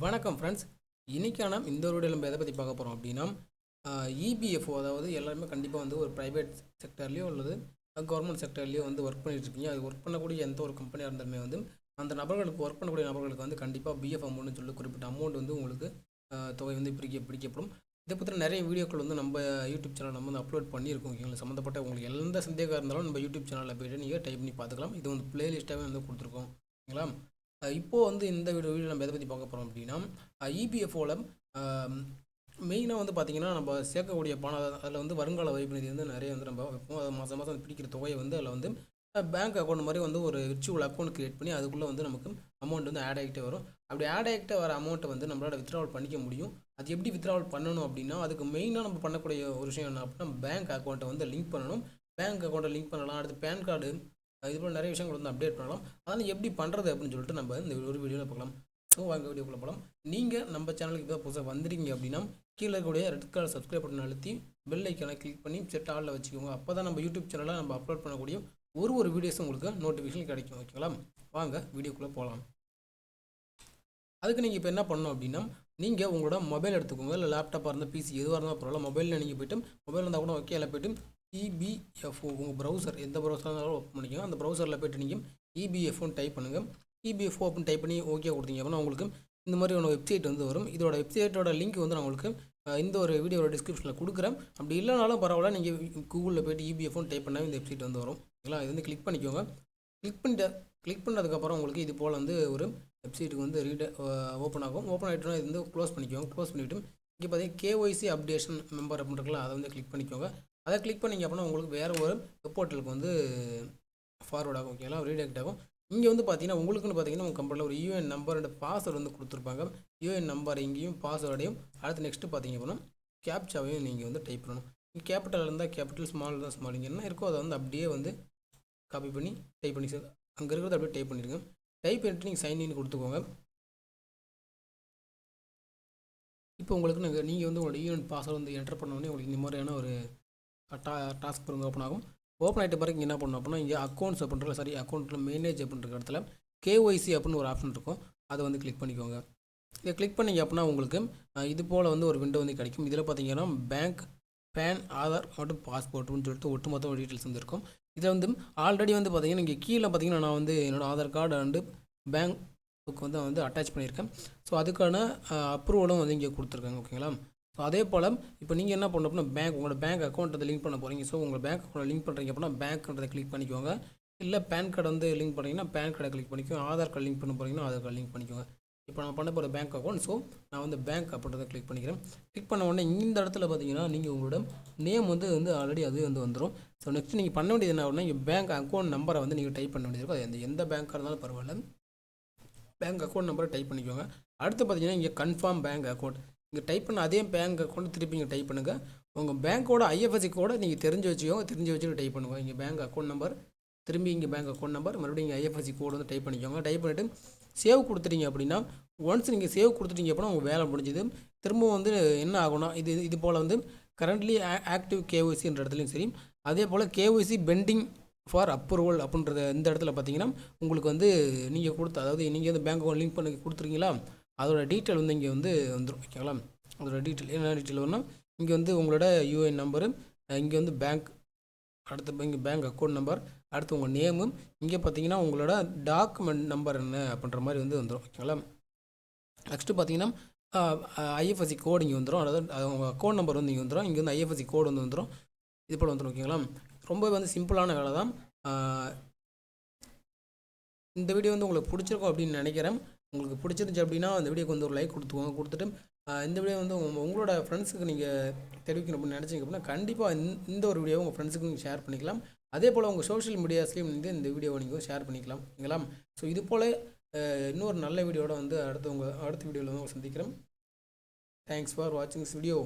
வணக்கம் ஃப்ரெண்ட்ஸ். இன்றைக்கான இந்த ஒரு வீடியோவில் நம்ம எதை பற்றி பார்க்க போகிறோம் அப்படின்னா EPfo, அதாவது எல்லாருமே கண்டிப்பாக வந்து ஒரு ப்ரைவேட் செக்டர்லேயோ அல்லது கவர்மெண்ட் செக்டர்லேயோ வந்து ஒர்க் பண்ணிட்டுருக்கீங்க. அது ஒர்க் பண்ணக்கூடிய எந்த ஒரு கம்பெனியாக இருந்தாலுமே வந்து அந்த நபர்களுக்கு ஒர்க் பண்ணக்கூடிய நபர்களுக்கு வந்து கண்டிப்பாக பிஎஃப் அமௌண்ட்னு சொல்லி குறிப்பிட்ட அமௌண்ட் வந்து உங்களுக்கு தொகை வந்து பிடிக்கப்படும். இதை பற்றி நிறைய வீடியோக்கள் வந்து நம்ம யூடியூப் சேனல் நம்ம வந்து அப்லோட் பண்ணியிருக்கோம். எங்களுக்கு சம்மந்தப்பட்ட உங்களுக்கு எந்த சந்தேகம் இருந்தாலும் நம்ம யூடியூப் சேனலில் போய்ட்டு நீங்கள் டைப் பண்ணி பார்த்துக்கலாம். இது வந்து பிளேலிஸ்ட்டாகவே வந்து கொடுத்துருக்கோம். ஓகேங்களா? இப்போது வந்து இந்த வீடியோ நம்ம எதை பற்றி பார்க்க போகிறோம் அப்படின்னா EPfோவில் மெயினாக வந்து பார்த்திங்கன்னா நம்ம சேர்க்கக்கூடிய பணம் அதில் வந்து வருங்கால வைப்பு நிதி வந்து நிறைய வந்து நம்ம வைப்போம். மாதம் மாதம் பிடிக்கிற தொகையை வந்து அதில் வந்து பேங்க் அக்கௌண்ட் மாதிரி வந்து ஒரு விர்ச்சுவல் அக்கௌண்ட் க்ரியேட் பண்ணி அதுக்குள்ளே வந்து நமக்கு அமௌண்ட் வந்து ஆட் ஆகிட்டே வரும். அப்படி ஆட் ஆகிட்டே வர அமௌண்ட்டை வந்து நம்மளால் வித்ட்ராவல் பண்ணிக்க முடியும். அது எப்படி வித்ட்ராவல் பண்ணணும் அப்படின்னா அதுக்கு மெயினாக நம்ம பண்ணக்கூடிய ஒரு விஷயம் என்ன அப்படின்னா பேங்க் அக்கௌண்ட்டை வந்து லிங்க் பண்ணணும். பேங்க் அக்கௌண்ட்டை லிங்க் பண்ணலாம். அடுத்து பேன் கார்டு, இது போல் நிறைய விஷயங்கள் வந்து அப்டேட் பண்ணலாம். அதனால் எப்படி பண்ணுறது அப்படின்னு சொல்லிட்டு நம்ம இந்த ஒரு வீடியோவில் பார்க்கலாம். ஸோ வாங்க வீடியோக்குள்ளே போகலாம். நீங்கள் நம்ம சேனலுக்கு இப்போ புதுசாக வந்துடுங்க அப்படின்னா கீழே இருக்கக்கூடிய ரெட் கலர் சப்ஸ்கிரைப் பட்டன் அழுத்தி பெல் ஐக்கானை கிளிக் பண்ணி செட் ஆளில் வச்சுக்கோங்க. அப்போ தான் நம்ம யூடியூப் சேனலில் நம்ம அப்லோட் பண்ணக்கூடிய ஒரு வீடியோஸும் உங்களுக்கு நோட்டிஃபிகேஷன் கிடைக்கும். ஓகேங்களா? வாங்க வீடியோக்குள்ளே போகலாம். அதுக்கு நீங்கள் இப்போ என்ன பண்ணணும் அப்படின்னா நீங்கள் உங்களோட மொபைல் எடுத்துக்கோங்க. இல்லை லேப்டாப்பாக இருந்தால் பிசி எதுவாக இருந்தால் பரவாயில்ல. மொபைலில் நீங்கள் போய்ட்டு மொபைல் இருந்தால் கூட ஓகே, அதில் போய்ட்டு EPfo உங்கள் ப்ரௌசர் எந்த ப்ரௌசராக இருந்தாலும் ஓப்பன் பண்ணிக்கோங்க. அந்த ப்ரௌசரில் போய்ட்டு நீங்கள் EPfோன்னு டைப் பண்ணுங்கள். EPfo அப்படின்னு டைப் பண்ணி ஓகே கொடுத்தீங்க அப்படின்னா உங்களுக்கு இந்த மாதிரி ஒரு வெப்சைட் வந்து வரும். இதோட வெப்சைட்டோட லிங்க் வந்து நான் உங்களுக்கு இந்த ஒரு வீடியோட டிஸ்கிரிப்ஷனில் கொடுக்குறேன். அப்படி இல்லைனாலும் பரவாயில்ல, நீங்கள் கூகுளில் போய்ட்டு EPfோன்னு டைப் பண்ணால் இந்த வெப்சைட் வந்து வரும். ஓகேங்களா? இது வந்து கிளிக் பண்ணிக்கோங்க. கிளிக் பண்ணதுக்கப்புறம் உங்களுக்கு இது போல் வந்து ஒரு வெப்சைட்டுக்கு வந்து ஓப்பன் ஆகும். ஓப்பன் ஆகிட்டோன்னா இது வந்து க்ளோஸ் பண்ணிக்கோங்க. க்ளோஸ் பண்ணிவிட்டு இங்கே பார்த்தீங்கன்னா KYC அப்டேஷன் மெம்பர் அப்படின்றக்கலாம், அதை வந்து கிளிக் பண்ணிக்கோங்க. அதை கிளிக் பண்ணிங்க அப்படின்னா உங்களுக்கு வேறு ஒரு வெப் போர்ட்டலுக்கு வந்து ஃபார்வர்ட் ஆகும். ஓகேங்களா? ரீடெக்ட் ஆகும். இங்கே வந்து பார்த்தீங்கன்னா உங்களுக்குன்னு பார்த்தீங்கன்னா உங்கள் கம்பெனியில் ஒரு UN நம்பர் அண்ட் பாஸ்வேர்டு வந்து கொடுத்துருப்பாங்க. UN நம்பர் இங்கேயும் பாஸ்வேர்டையும் அடுத்து நெக்ஸ்ட்டு பார்த்தீங்க அப்படின்னா கேப்சாவையும் நீங்கள் வந்து டைப் பண்ணணும். கேபிட்டல் இருந்தால் கேபிட்டல், ஸ்மால் இருந்தால் ஸ்மால், இங்கே என்ன இருக்கோ அதை வந்து அப்படியே வந்து காப்பி பண்ணி டைப் பண்ணி அங்கே இருக்கிறத அப்படியே டைப் பண்ணிடுங்க. டைப் பண்ணிட்டு நீங்கள் சைன்இன் கொடுத்துக்கோங்க. இப்போ உங்களுக்கு நீங்கள் வந்து உங்களோட UN பாஸ்வேர்டு வந்து என்டர் பண்ணோடனே உங்களுக்கு இந்த மாதிரியான ஒரு டாஸ்க் பாருங்க ஓப்பன் ஆகும். ஓப்பன் ஆகிட்ட பிறகு என்ன பண்ணணும் அப்படின்னா இங்கே அக்கௌண்ட்ஸ் அப்படின்ற அக்கௌண்ட்டில் மேனேஜ் அப்படின்ற இடத்துல KYC அப்படின்னு ஒரு ஆப்ஷன் இருக்கும். அதை வந்து கிளிக் பண்ணிக்கோங்க. இதை கிளிக் பண்ணிங்க அப்படின்னா உங்களுக்கு இது போல் வந்து ஒரு விண்டோ வந்து கிடைக்கும். இதில் பார்த்தீங்கன்னா பேங்க், பேன், ஆதார் மற்றும் பாஸ்போர்ட்னு சொல்லிட்டு ஒட்டுமொத்த டீட்டெயில்ஸ் வந்து இருக்கும். இதில் வந்து ஆல்ரெடி வந்து பார்த்தீங்கன்னா இங்கே கீழே பார்த்தீங்கன்னா நான் வந்து என்னோடய Aadhaar card and bank book வந்து அட்டாச் பண்ணியிருக்கேன். ஸோ அதுக்கான அப்ரூவலும் வந்து இங்கே கொடுத்துருக்காங்க. ஓகேங்களா? ஸோ அதே போல் இப்போ நீங்கள் என்ன பண்ணணும் அப்படின்னா உங்களோட பேங்க் அக்கௌண்ட்டை லிங்க் பண்ண போகிறீங்க. ஸோ உங்கள் பேங்க் அக்கௌண்ட்டை லிங்க் பண்ணுறீங்க அப்படின்னா பேங்க்ன்றதை கிளிக் பண்ணிக்கோங்க. இல்லை பேன் கார்டு வந்து லிங்க் பண்ணிங்கன்னா பேன் கார்டை கிளிக் பண்ணிக்கோங்க. ஆதார் கார்டு லிங்க் பண்ண போகிறீங்கன்னா ஆதார் கார்டு லிங்க் பண்ணிக்கோங்க. இப்போ நான் பண்ண போகிற பேங்க் அக்கௌண்ட், ஸோ நான் வந்து பேங்க் அப்படின்றத கிளிக் பண்ணிக்கிறேன். கிளிக் பண்ண உடனே இந்த இடத்துல பார்த்தீங்கன்னா நீங்கள் உங்களோட நேம் வந்து ஆல்ரெடி அது வந்து வந்துடும். ஸோ நெக்ஸ்ட் நீங்கள் பண்ண வேண்டியது என்ன அப்படின்னா இங்கே பேங்க் அக்கௌண்ட் நம்பரை வந்து நீங்கள் டைப் பண்ண வேண்டியது இருக்கும். அது எந்த பேங்காக இருந்தாலும் பரவாயில்ல, பேங்க் அக்கௌண்ட் நம்பரை டைப் பண்ணிக்கோங்க. அடுத்து பார்த்தீங்கன்னா இங்கே கன்ஃபார்ம் பேங்க் அக்கௌண்ட், இங்கே டைப் பண்ண அதே பேங்க் அக்கௌண்ட் திருப்பி இங்கே டைப் பண்ணுங்கள். உங்கள் பேங்க்கோட IFSC கோடை நீங்கள் தெரிஞ்சு வச்சுட்டு டைப் பண்ணுங்கள். இங்கே பேங்க் அக்கௌண்ட் நம்பர், திரும்பி இங்கே பேங்க் அக்கௌண்ட் நம்பர், மறுபடியும் இங்கே IFSC கோடு வந்து டைப் பண்ணிக்கோங்க. டைப் பண்ணிவிட்டு சேவ் கொடுத்துட்டீங்க அப்படின்னா ஒன்ஸ் நீங்கள் சேவ் கொடுத்துட்டீங்க அப்படின்னா உங்கள் வேலை முடிஞ்சுது. திரும்பவும் வந்து என்ன ஆகும்னா இது போல் வந்து கரண்ட்லி ஆக்டிவ் KYCன்ற இடத்துலையும் சரி, அதே போல் KYC பெண்டிங் ஃபார் அப்ரூவல் அப்படின்றத இந்த இடத்துல பார்த்தீங்கன்னா உங்களுக்கு வந்து நீங்கள் கொடுத்த, அதாவது நீங்கள் வந்து பேங்க் அக்கௌண்ட் லிங்க் பண்ணி கொடுத்துருக்கீங்களா, அதோட டீட்டெயில் வந்து இங்கே வந்து வந்துடும். ஓகேங்களா? அதோட டீட்டெயில் என்ன டீட்டெயில் வரும்னா இங்கே வந்து உங்களோட UN நம்பரு, இங்கே வந்து பேங்க், அடுத்து இங்கே பேங்க் அக்கௌண்ட் நம்பர், அடுத்து உங்கள் நேமு, இங்கே பார்த்தீங்கன்னா உங்களோட டாக்குமெண்ட் நம்பர் என்ன அப்படின்ற மாதிரி வந்து வந்துடும். ஓகேங்களா? நெக்ஸ்ட்டு பார்த்தீங்கன்னா IFSC கோடு இங்கே வந்துடும். அதாவது உங்கள் அக்கௌண்ட் நம்பர் வந்து இங்கே வந்துடும். இங்கே வந்து IFSC கோடு வந்து வந்துடும். இது போல் வந்துடும். ஓகேங்களா? ரொம்ப வந்து சிம்பிளான வேலை தான். இந்த வீடியோ வந்து உங்களுக்கு பிடிச்சிருக்கும் அப்படின்னு நினைக்கிறேன். உங்களுக்கு பிடிச்சிருந்துச்சி அப்படின்னா அந்த வீடியோக்கு வந்து ஒரு லைக் கொடுத்துட்டு இந்த வீடியோ வந்து உங்களோட ஃப்ரெண்ட்ஸுக்கு நீங்கள் தெரிவிக்கணும் அப்படின்னு நினச்சிங்க அப்படின்னா கண்டிப்பாக இந்த ஒரு வீடியோவை உங்கள் ஃப்ரெண்ட்ஸுக்கு நீங்கள் ஷேர் பண்ணிக்கலாம். அதே போல் உங்கள் சோஷியல் மீடியாஸ்லேயும் வந்து இந்த வீடியோவை நீங்கள் ஷேர் பண்ணிக்கலாம். ஓகேங்களா? ஸோ இது போல் இன்னொரு நல்ல வீடியோட வந்து அடுத்த வீடியோவில் வந்து சந்திக்கிறேன். தேங்க்ஸ் ஃபார் வாட்சிங் திஸ் வீடியோ.